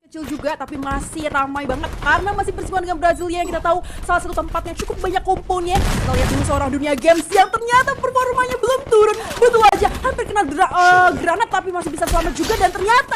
Kecil juga tapi masih ramai banget karena masih bersinggungan dengan Brasilia yang kita tahu salah satu tempat yang cukup banyak komponnya. Kita lihat dulu seorang dunia games yang ternyata performanya belum turun, betul aja hampir kena granat tapi masih bisa selamat juga dan ternyata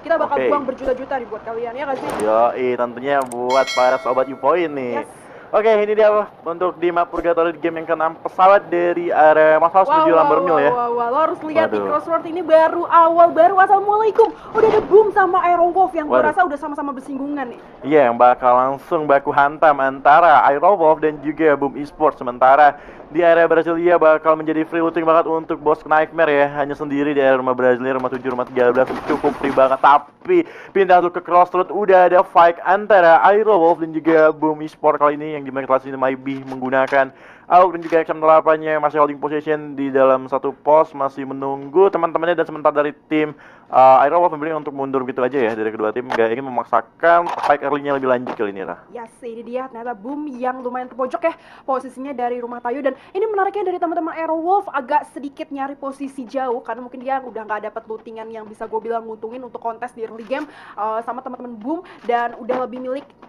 kita bakal buang berjuta-juta nih buat kalian ya gak sih? Yoi, tentunya buat para sobat Upoin nih. Yes. Oke, ini dia untuk di map Purgatory game yang ke-6 pesawat dari area Mas Haus menuju Lamborghini ya. Lo harus lihat di Crossword ini baru Assalamualaikum. Udah ada Boom sama Aerowolf yang gue rasa udah sama-sama bersinggungan nih. Iya, yang bakal langsung baku hantam antara Aerowolf dan juga Boom Esports. Sementara di area Brasilia bakal menjadi free looting banget untuk bos Nightmare ya. Hanya sendiri di area rumah Brasilia, rumah 7, rumah 13 cukup free banget. Tapi pindah tuh ke Crossroad udah ada fight antara Aerowolf dan juga Boom Esports kali ini yang dimana kelas ini Maybe menggunakan AUG dan juga XM8-nya masih holding position di dalam satu pos, masih menunggu teman-temannya. Dan sementara dari tim Aerowolf memilih untuk mundur gitu aja ya dari kedua tim, gak ingin memaksakan fight early-nya lebih lanjut kali ini lah. Ya sih, ini dia ternyata Boom yang lumayan terpojok ya posisinya dari rumah Tayo. Dan ini menariknya dari teman-teman Aerowolf agak sedikit nyari posisi jauh karena mungkin dia udah nggak dapat lootingan yang bisa gue bilang nguntungin untuk kontes di early game sama teman-teman Boom, dan udah lebih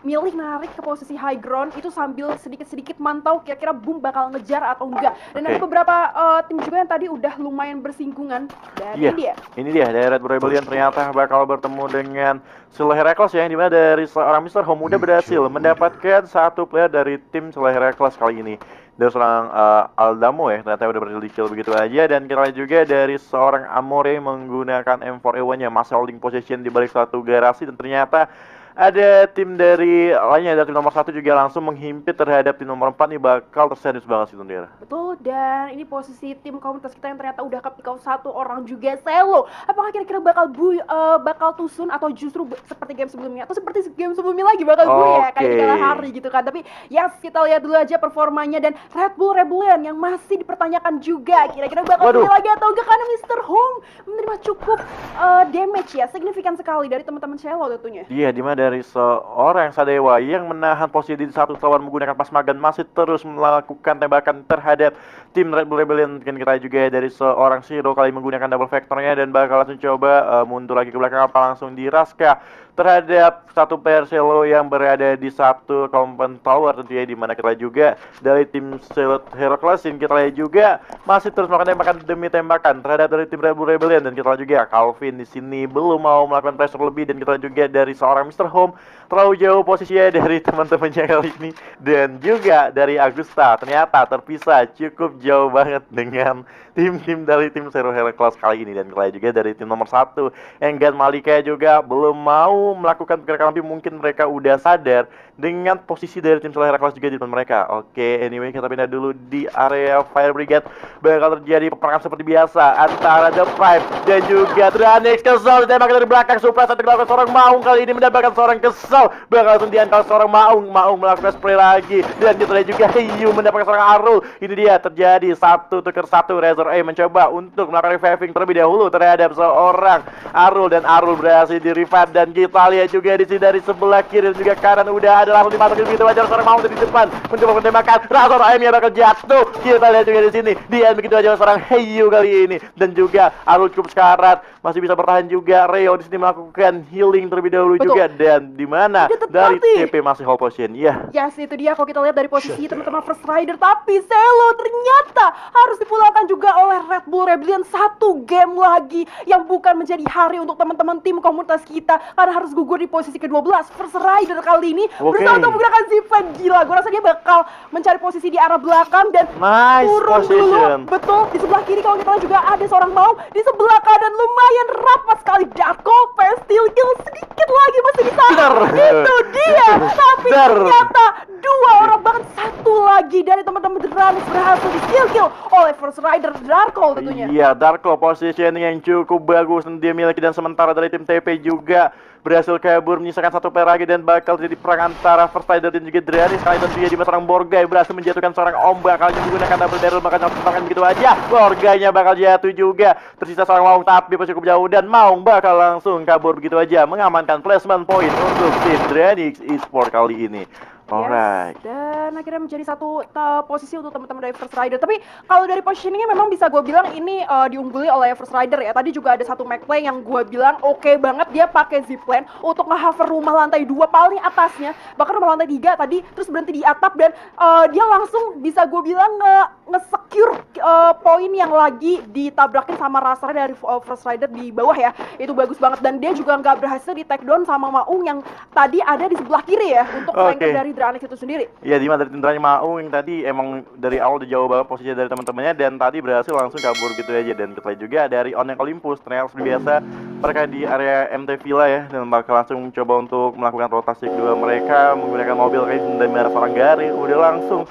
milih narik ke posisi high ground itu sambil sedikit-sedikit mantau kira-kira Boom bakal ngejar atau enggak. Dan ada beberapa tim juga yang tadi udah lumayan bersinggungan. Dan ini dia dari Red Bull Rebellion ternyata bakal bertemu dengan Silo Heracles ya, yang dimana dari seorang Mr. Home udah berhasil mendapatkan satu player dari tim Silo Heracles kali ini. Dari seorang Aldamo ya, ternyata udah berhasil di-kill begitu aja. Dan kita lihat juga dari seorang Amore menggunakan M4A1-nya masih holding position di balik satu garasi. Dan ternyata ada tim dari lainnya, dari tim nomor 1 juga langsung menghimpit terhadap tim nomor 4 nih, bakal terserius banget sih Tundera. Betul, dan ini posisi tim komunitas kita yang ternyata udah kepikau satu orang juga Selo. Apakah kira-kira bakal tusun atau justru seperti game sebelumnya atau seperti game sebelumnya lagi bakal ya kayak di kala hari gitu kan. Tapi yes, kita lihat dulu aja performanya. Dan Red Bull Rebellion yang masih dipertanyakan juga kira-kira bakal pilih lagi atau enggak karena Mr. Home menerima cukup damage ya, signifikan sekali dari teman-teman Selo tentunya. Iya, dimana dari seorang Sadewa yang menahan posisi di satu lawan menggunakan Pasmagan masih terus melakukan tembakan terhadap tim Red Bull Rebellion. Dan kita juga dari seorang Shiro kali menggunakan double vectornya dan bakal langsung coba mundur lagi ke belakang apa langsung di Raska terhadap satu player Selo yang berada di satu compound tower tentunya, dimana kita juga dari tim Selo Heracles kita lihat juga masih terus melakukan tembakan demi tembakan terhadap dari tim Red Bull Rebellion. Dan kita lihat juga Calvin di sini belum mau melakukan pressure lebih. Dan kita lihat juga dari seorang Mr. Home terlalu jauh posisinya dari teman-temannya kali ini. Dan juga dari Agusta ternyata terpisah cukup jauh banget dengan tim-tim dari tim Selo Heracles kali ini. Dan kita lihat juga dari tim nomor 1 Enggan Malika juga belum mau melakukan pergerakan lebih, mungkin mereka udah sadar dengan posisi dari tim Selo Heracles juga di depan mereka. Oke, anyway kita pindah dulu di area Fire Brigade. Bakal terjadi peperangan seperti biasa antara The Five dan juga Tranix. Kesel ditembak dari belakang, supra satu dilakukan seorang Maung kali ini mendapatkan seorang Kesel. Bakal langsung diantar seorang Maung melakukan spray lagi. Dan kita lihat juga Hiyu mendapatkan seorang Arul. Ini dia terjadi 1 tukar 1. Razor A mencoba untuk melakukan reviving terlebih dahulu terhadap seorang Arul, dan Arul berhasil di revive. Dan kita lihat juga di sini dari sebelah kiri dan juga kanan udah ada langsung dimasukin begitu aja seorang Maung dari depan mencoba menembakkan. Razor A yang bakal jatuh. Kita lihat juga di sini dia begitu aja seorang Hiyu kali ini. Dan juga Arul cukup sekarat, masih bisa bertahan juga. Reo di sini melakukan healing terlebih dahulu juga. Dan di mana dari TP masih hold position. Iya. Yes, itu dia kalau kita lihat dari posisi teman-teman First Rider. Tapi Selo ternyata harus dipulangkan juga oleh Red Bull Rebellion. Satu game lagi yang bukan menjadi hari untuk teman-teman tim komunitas kita karena harus gugur di posisi ke-12. First Rider kali ini berusaha untuk menggunakan Zivan. Gila, gue rasa dia bakal mencari posisi di arah belakang dan turun dulu. Betul, di sebelah kiri kalau kita lihat juga ada seorang Maung. Di sebelah kanan lumayan rapat sekali Darko, Steel Kill sedikit lagi masih bisa. Itu dia. Tapi ternyata 2 orang, bahkan 1 lagi dari teman-teman Dranis berhasil di Steel Kill oleh First Rider Darko tentunya. Iya, Darko positioning yang cukup bagus dan dia miliki. Dan sementara dari tim TP juga berhasil kabur menyisakan 1 player lagi. Dan bakal jadi perang antara First Rider dan juga Dranis kali tentunya, di seorang Borgai berhasil menjatuhkan seorang Ombak kali ini menggunakan double barrel, bakal nyalakan begitu aja. Borgainya bakal jatuh juga. Tersisa seorang Maung tapi cukup jauh, dan Maung bakal langsung kabur begitu aja mengamankan placement point untuk tim Dranis Esports kali ini. Alright. Dan akhirnya menjadi satu posisi untuk teman-teman dari First Rider. Tapi kalau dari positioningnya memang bisa gue bilang ini diungguli oleh First Rider ya. Tadi juga ada satu McPlay yang gue bilang oke banget, dia pakai zipline untuk nge-hover rumah lantai 2 paling atasnya, bahkan rumah lantai 3 tadi, terus berhenti di atap dan dia langsung bisa gue bilang nge-secure poin yang lagi ditabrakin sama rasernya dari First Rider di bawah ya. Itu bagus banget dan dia juga nggak berhasil di take down sama Maung yang tadi ada di sebelah kiri ya untuk flanker dari Dranex itu sendiri. Iya, di mana dari tentaranya Maung yang tadi emang dari awal udah jauh banget posisinya dari teman-temannya dan tadi berhasil langsung kabur gitu aja. Dan kita lihat juga dari Onyx Olympus ternyata seperti biasa mereka di area MT Villa ya dan bakal langsung mencoba untuk melakukan rotasi kedua mereka menggunakan mobil kayak dan merah seorang Gary udah langsung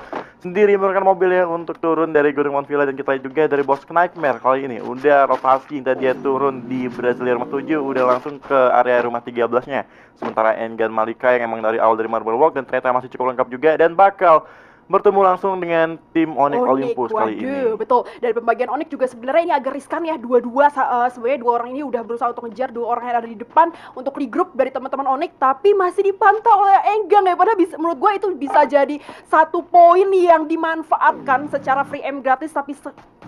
sendiri menggunakan mobilnya untuk turun dari Gunung Mount Villa. Dan kita lihat juga dari Bos Nightmare kali ini udah rotasi tadi dia turun di Brasilia rumah 7 udah langsung ke area rumah 13-nya. Sementara Enggan Malika yang emang dari awal dari Marble Walk dan ternyata masih cukup lengkap juga dan bakal bertemu langsung dengan tim Onyx Olympus kali ini. Betul. Dari pembagian Onyx juga sebenarnya ini agak riskan ya. Sebenarnya dua orang ini udah berusaha untuk ngejar dua orang yang ada di depan untuk regroup dari teman-teman Onyx, tapi masih dipantau oleh Enggang ya. Padahal menurut gue itu bisa jadi satu poin yang dimanfaatkan secara free aim gratis, tapi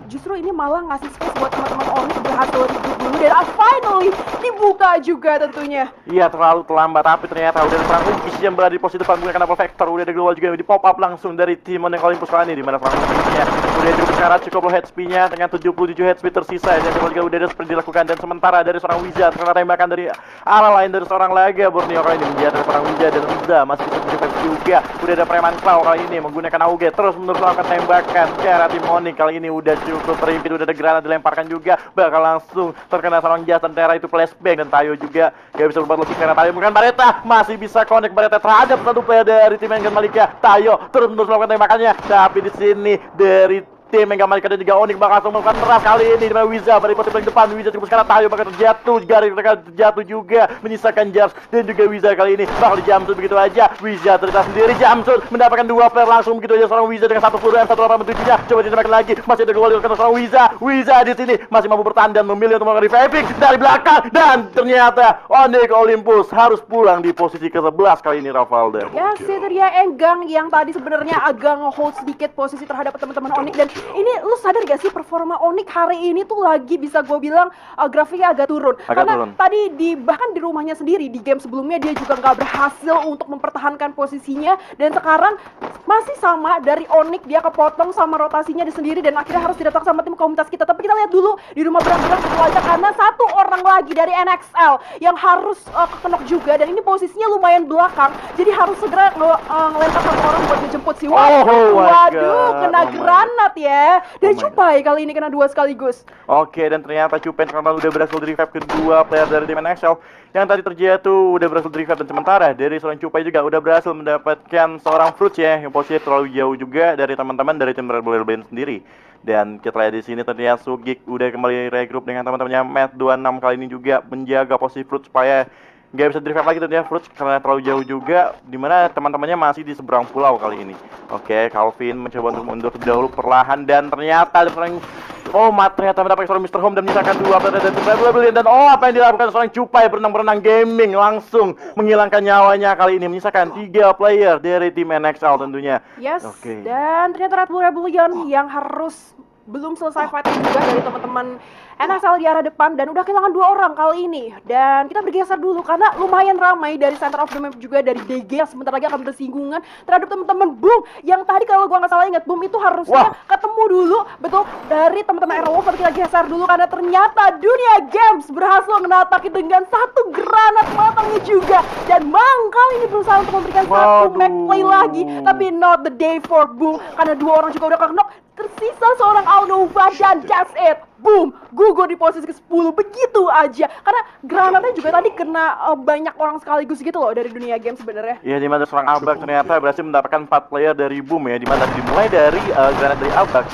justru ini malah ngasih space buat teman-teman Onyx berhasil regroup dulu dan finally dibuka juga tentunya. Iya, terlalu terlambat tapi ternyata udah perang Ugis yang berada di posisi depan menggunakan double vector. Udah ada global juga di pop up langsung dari tim Onyx Olympus kali ini di mana perang Ugisnya udah cukup syarat cukup low HP-nya dengan 77 HP tersisa dan juga udah ada seperti dilakukan. Dan sementara dari seorang Wizard karena tembakan dari arah lain dari seorang lagi Borneo kali ini menjadi dari seorang Wizard dan Wizard masih bisa mencoba juga. Udah ada Preman Claw kali ini menggunakan AUG terus menerus melakukan tembakan ke arah tim Onyx. Kali ini udah cukup terimpit, udah ada granat dilemparkan juga bakal langsung terkena seorang Justin Terra itu flashbang. Dan Tayo juga gak bisa berbuat lebih karena Tayo bukan Bareta masih bisa connect Bareta terhadap satu player dari tim Enggan Malika. Tayo terus menerus melakukan tembakannya tapi di sini dari tim Enggan Malika dan juga Onyx bakal langsung melakukan keras kali ini di mana Wiza dari posisi paling depan. Wiza cukup sekarang Tayo bakal terjatuh, Gary terjatuh juga menyisakan Jars dan juga Wiza kali ini bakal di jumpsuit begitu aja. Wiza terlihat sendiri jumpsuit mendapatkan dua player langsung begitu aja. Seorang Wiza dengan satu peluru M187-nya coba ditembakkan lagi, masih ada gol dilakukan seorang Wiza. Wiza di sini masih mampu bertahan dan memilih untuk melakukan reviving dari belakang dan ternyata Onyx Olympus harus pulang di posisi ke-11 kali ini Ravalda. Ya, itu dia Enggang yang tadi sebenarnya agak nge-hold sedikit posisi terhadap teman-teman Onyx. Dan ini lu sadar gak sih performa Onyx hari ini tuh lagi bisa gue bilang grafiknya agak turun. Karena tadi bahkan di rumahnya sendiri di game sebelumnya dia juga nggak berhasil untuk mempertahankan posisinya dan sekarang masih sama dari Onyx dia kepotong sama rotasinya di sendiri dan akhirnya harus didatang sama tim komunitas kita. Tapi kita lihat dulu di rumah berang-berang itu aja karena satu orang lagi dari NXL yang harus kekenok juga dan ini posisinya lumayan belakang jadi harus segera ngelempar satu orang buat dijemput si waduh kena granat ya. Dan Cupai kali ini kena 2 sekaligus. Oke, dan ternyata Cupai karena udah berhasil di revive kedua player dari tim NXL yang tadi terjatuh udah berhasil di revive. Dan sementara dari seorang Cupai juga udah berhasil mendapatkan seorang Fruits ya yang posisi terlalu jauh juga dari teman-teman dari tim Red Bull Band sendiri. Dan kita lihat di sini ternyata Sugik udah kembali regroup dengan teman-temannya. Matt 26 kali ini juga menjaga posisi Fruits supaya nggak bisa di-revive lagi tuh dia Fruits karena terlalu jauh juga dimana teman-temannya masih di seberang pulau kali ini. Oke, Calvin mencoba untuk mundur terlebih dahulu perlahan dan ternyata ada seorang ternyata mendapatkan seorang Mr. Home dan menyisakan dua player dari Rebellion. Dan apa yang dilakukan seorang Cupai berenang-berenang gaming langsung menghilangkan nyawanya kali ini menyisakan 3 player dari tim NXL tentunya. Yes. Dan ternyata Red Bull Rebellion yang harus belum selesai fighting juga dari teman-teman NXL di arah depan dan udah kehilangan 2 orang kali ini. Dan kita bergeser dulu karena lumayan ramai dari center of the map juga dari DG yang sebentar lagi akan bersinggungan terhadap teman-teman Boom yang tadi kalau gua nggak salah ingat Boom itu harusnya ketemu dulu betul dari teman-teman Aerowolf. Tapi kita geser dulu karena ternyata Dunia Games berhasil menataki dengan satu granat matangnya juga dan Mang kali ini berusaha untuk memberikan satu match play lagi tapi not the day for Boom karena 2 orang juga udah knock. Tersisa seorang Alnova dan that's it. Boom, gugur di posisi ke-10 begitu aja. Karena granatnya juga tadi kena banyak orang sekaligus gitu loh dari Dunia Game sebenarnya. Iya, dimana seorang Albak ternyata berhasil mendapatkan 4 player dari Boom ya. Dimana dimulai dari granat dari Albak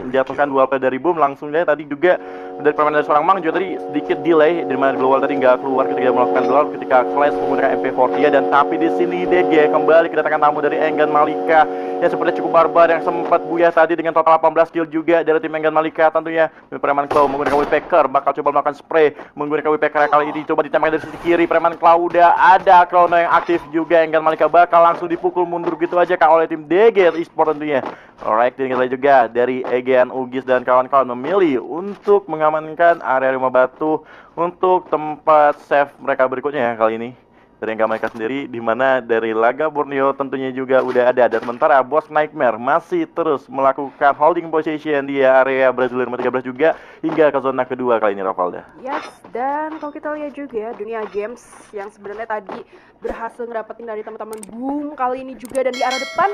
menjatuhkan 2 player dari Boom langsung dia tadi juga Dari permainan dari seorang Mang juga tadi sedikit delay, di mana global tadi nggak keluar ketika melakukan global ketika Clash menggunakan MP40 dan tapi di sini DG kembali kedatangan tamu dari Enggan Malika yang sepertinya cukup barbar yang sempat buyah tadi dengan total 18 kill juga dari tim Enggan Malika tentunya. Preman Claw menggunakan Whippecker bakal coba melakukan spray menggunakan Whippecker kali ini coba ditembak dari sisi kiri. Preman Claw udah ada Chrono yang aktif juga. Enggan Malika bakal langsung dipukul mundur gitu aja kak oleh tim DG Esport tentunya. Alright, dan kita juga dari Egean Ugis dan kawan-kawan memilih untuk mengamankan area rumah batu untuk tempat save mereka berikutnya ya kali ini. Dari Enggan Malika sendiri, dimana dari Laga Borneo tentunya juga udah ada. Dan sementara Boss Nightmare masih terus melakukan holding position di area Brazilian 13 juga hingga ke zona kedua kali ini, Ravalda. Yes, dan kalau kita lihat juga ya, Dunia Games yang sebenarnya tadi berhasil ngedapetin dari teman-teman Boom kali ini juga, dan di arah depan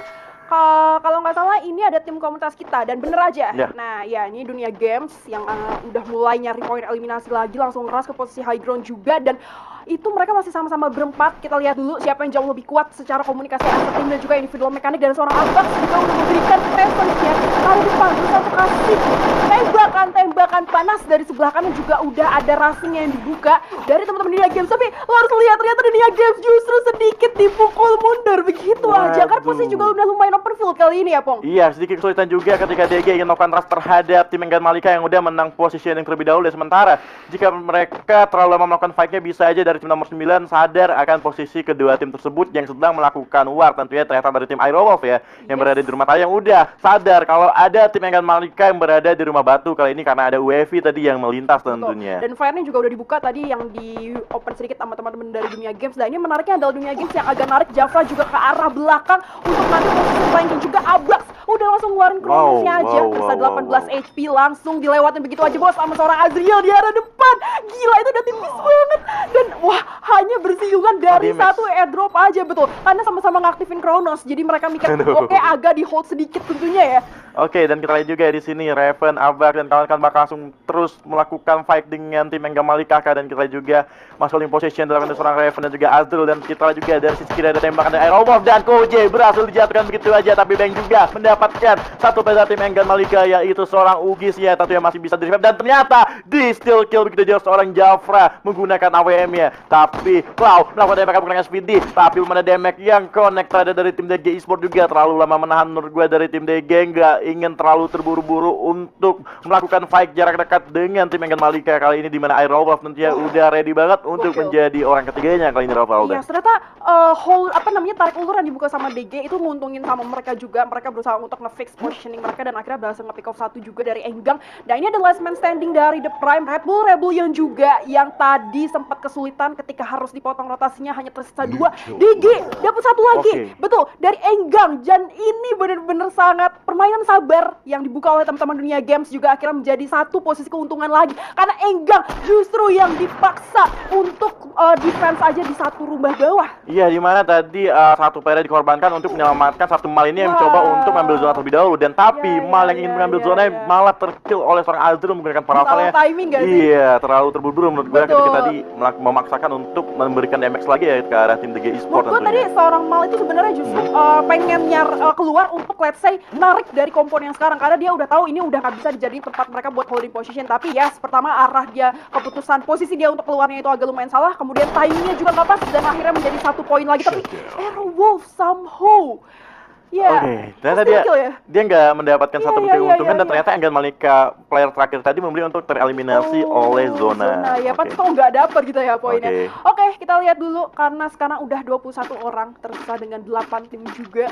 kalau nggak salah ini ada tim komunitas kita, dan bener aja. Yeah. Nah ya, ini Dunia Games yang udah mulai nyari poin eliminasi lagi, langsung ngeras ke posisi high ground juga, dan itu mereka masih sama-sama berempat. Kita lihat dulu siapa yang jauh lebih kuat secara komunikasi antar tim dan juga individual mekanik, dan seorang Abax juga udah memberikan presence-nya dari depan, berusaha untuk kasih tembakan panas dari sebelah kanan. Juga udah ada racing yang dibuka dari teman-teman Dunia Games, tapi lo harus lihat ternyata Dunia Games justru sedikit dipukul mundur begitu aja, karena posisi juga udah lumayan open field kali ini ya Pong. Iya, sedikit kesulitan juga ketika DG ingin melakukan rush terhadap tim Enggan Malika yang udah menang positioning terlebih dahulu. Dan sementara jika mereka terlalu lama melakukan fight-nya, bisa aja dari tim nomor 9 sadar akan posisi kedua tim tersebut yang sedang melakukan war. Tentunya ternyata dari tim Aerowolf ya, yang berada di rumah tayang udah sadar kalau ada tim Enggan Malika yang berada di rumah batu kali ini karena ada UAV tadi yang melintas tentunya. Dan fire-nya juga udah dibuka tadi yang di open sedikit sama teman-teman dari Dunia Games. Dan ini menariknya adalah Dunia Games yang agak narik Jafra juga ke arah belakang untuk nanti posisi flanking juga. Abax udah langsung ngeluarin Kronosnya aja, bisa 18 HP langsung dilewatin begitu aja bos sama seorang Azriel di arah depan. Gila, itu udah tipis banget. Dan wah, hanya bersinggungan dari satu airdrop aja, betul, karena sama-sama ngaktifin Kronos. Jadi mereka mikir oke, agak di hold sedikit tentunya ya. Oke, dan kita lihat juga di sini Raven, Abax dan kawan-kawan bakal langsung terus melakukan fight dengan tim Enggan Malika. Dan kita juga masuk in position dalam seorang Raven dan juga Azrul. Dan kita lihat juga dari sisi kiri ada tembakan dari Aerowolf dan Koje berhasil dijatuhkan begitu aja, tapi Bang juga mendapatkan satu player tim Enggan Malika, yaitu seorang Ugis ya, tentu yang masih bisa di revive. Dan ternyata di steal kill begitu aja seorang Jafra menggunakan AWM-nya. Tapi Clow melakukan damage menggunakan speedy, tapi belum ada damage yang connect. Ada dari tim DG Esport juga terlalu lama menahan menurut gue dari tim DG, nggak ingin terlalu terburu-buru untuk melakukan fight jarak dekat dengan tim Enggan Malika kali ini, dimana Aerowolf tentunya udah ready banget untuk menjadi orang ketiganya kali ini, Ravalda. Iya, ternyata tarik ulur yang dibuka sama DG itu nguntungin sama mereka juga. Mereka berusaha untuk nge-fix positioning mereka dan akhirnya berhasil nge-pick off satu juga dari Enggang. Dan ini ada last man standing dari The Prime, Red Bull Rebellion juga yang tadi sempat kesulitan ketika harus dipotong rotasinya, hanya tersisa 2. DG dapat satu lagi. Betul, dari Enggang. Dan ini bener-bener sangat permainan sabar yang dibuka oleh teman-teman Dunia Games juga akhirnya menjadi satu posisi keuntungan lagi, karena Enggang justru yang dipaksa untuk defense aja di satu rumah bawah. Iya, dimana tadi satu player dikorbankan untuk menyelamatkan satu Mal ini yang mencoba untuk mengambil zona terlebih dahulu. Dan tapi Mal yang ingin mengambil zona malah terkill oleh seorang Azrul menggunakan paravalnya. Iya, terlalu terburu-buru menurut gue ketika tadi memaksakan untuk memberikan damage lagi ya ke arah tim DG Esport. Menurut gue tadi seorang Mal itu sebenarnya justru pengen keluar untuk let's say narik dari kompon yang sekarang, karena dia udah tahu ini udah nggak bisa dijadiin tempat mereka buat holding position. Tapi ya, pertama arah dia, keputusan posisi dia untuk keluarnya itu agak lumayan salah, kemudian timingnya juga nggak pas dan akhirnya menjadi 1 poin lagi. Tapi Aerowolf somehow ternyata dia nggak mendapatkan satu keuntungan. Dan ternyata Enggan Malika player terakhir tadi memberi untuk tereliminasi oleh zona. Ya, pasti kok nggak dapet gitu ya poinnya. Oke, kita lihat dulu karena sekarang udah 21 orang tersisa dengan 8 tim juga.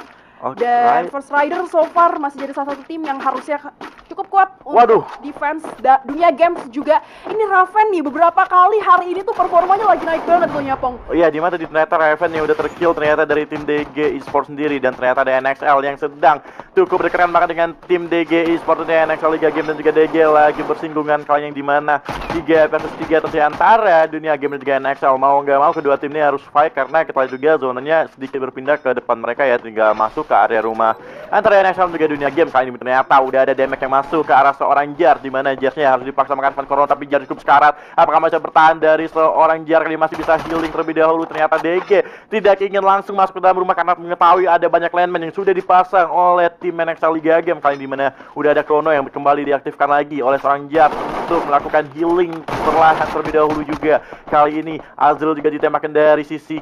Dan First Rider so far masih jadi salah satu tim yang harusnya cukup kuat untuk defense. Dunia Games juga, ini Raven nih beberapa kali hari ini tuh performanya lagi naik banget tuh Nyapong. Iya, dimana ternyata Raven yang udah terkill ternyata dari tim DG Esport sendiri. Dan ternyata ada NXL yang sedang cukup berkeren banget dengan tim DG Esport. Dan NXL Liga Game dan juga DG lagi bersinggungan kali yang dimana 3 versus 3 terus antara Dunia Game dan juga NXL. Mau nggak mau kedua tim ini harus fight, karena kita juga zonanya sedikit berpindah ke depan mereka ya, tinggal masuk ke area rumah antara NXL dan juga Dunia Game. Kali ini ternyata udah ada damage yang masuk masuk ke arah seorang Jar, di mana Jarnya harus dipaksa makan Van Corona, tapi Jar cukup sekarat. Apakah masih bertahan dari seorang Jar kali masih bisa healing terlebih dahulu? Ternyata DG tidak ingin langsung masuk ke dalam rumah karena mengetahui ada banyak landman yang sudah dipasang oleh tim NXL Liga Game, kali di mana udah ada Chrono yang kembali diaktifkan lagi oleh seorang Jar untuk melakukan healing perlahan terlebih dahulu juga. Kali ini Azrael juga ditembakkan dari sisi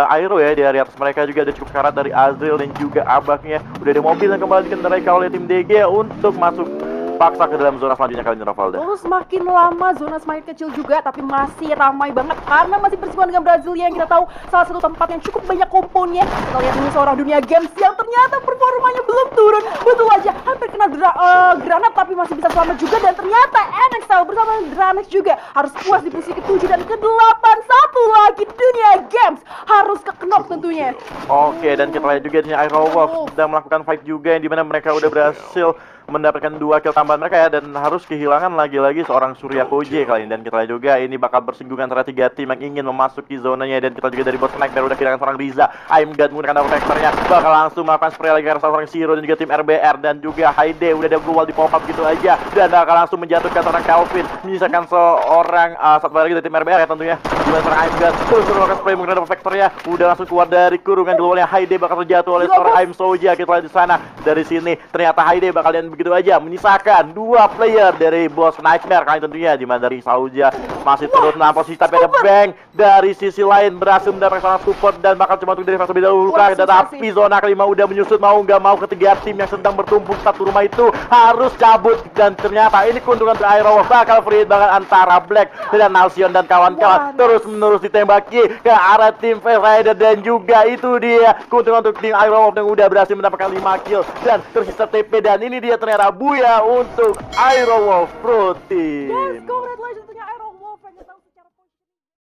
Aero ya, dari atas mereka juga ada cukup sekarat dari Azrael dan juga Abaknya. Udah ada mobil yang kembali dikendarai oleh tim DG untuk masuk paksa ke dalam zona selanjutnya kali ini, Ravalda. Terus makin lama zona semakin kecil juga, tapi masih ramai banget karena masih bersinggungan dengan Brasilia yang kita tahu salah satu tempat yang cukup banyak komponnya. Kita lihat ini seorang dunia games yang ternyata performanya belum turun. Betul aja, hampir kena granat tapi masih bisa selamat juga. Dan ternyata NXL bersama Dranex juga harus puas di posisi ke-7 dan ke-8. Satu lagi dunia games harus ke-knock tentunya. Oke, dan kita lihat juga di Iron Wolf sedang melakukan fight juga, yang dimana mereka udah berhasil mendapatkan 2 kill tambahan mereka ya, dan harus kehilangan lagi-lagi seorang Surya Koje kali ini. Dan kita lihat juga ini bakal bersinggungan antara 3 tim yang ingin memasuki zonanya. Dan kita juga dari bot Nightmare udah kehilangan seorang Riza. I'm God menggunakan double vectornya bakal langsung melakukan spray lagi ke seorang Zero dan juga tim RBR. Dan juga Haide udah ada global di pop up gitu aja, dan bakal langsung menjatuhkan seorang Calvin, menyisakan seorang satu lagi dari tim RBR ya tentunya, dimana seorang I'm God terus melakukan spray menggunakan double vectornya udah langsung keluar dari kurungan globalnya. Haide bakal terjatuh oleh seorang I'm Soja. Kita lihat di sana dari sini ternyata Haide bakal begitu aja menyisakan 2 player dari bos Nightmare kali tentunya, dimana dari Sauja masih terus dalam posisi, tapi ada Bang dari sisi lain berhasil mendapatkan support dan bakal cuma untuk dari fase dahulu. Tapi zona kelima udah menyusut, mau nggak mau ketiga tim yang sedang bertumpuk satu rumah itu harus cabut. Dan ternyata ini keuntungan dari Iron Wolf, bakal free hit banget antara Black dan Alcyon dan kawan-kawan terus menerus ditembaki ke arah tim Face Rider. Dan juga itu dia keuntungan untuk tim Iron Wolf yang udah berhasil mendapatkan 5 kill dan tersisa TP. Dan ini dia ternyata Buya untuk Iron Wolf Pro Team. Yes, congratulations.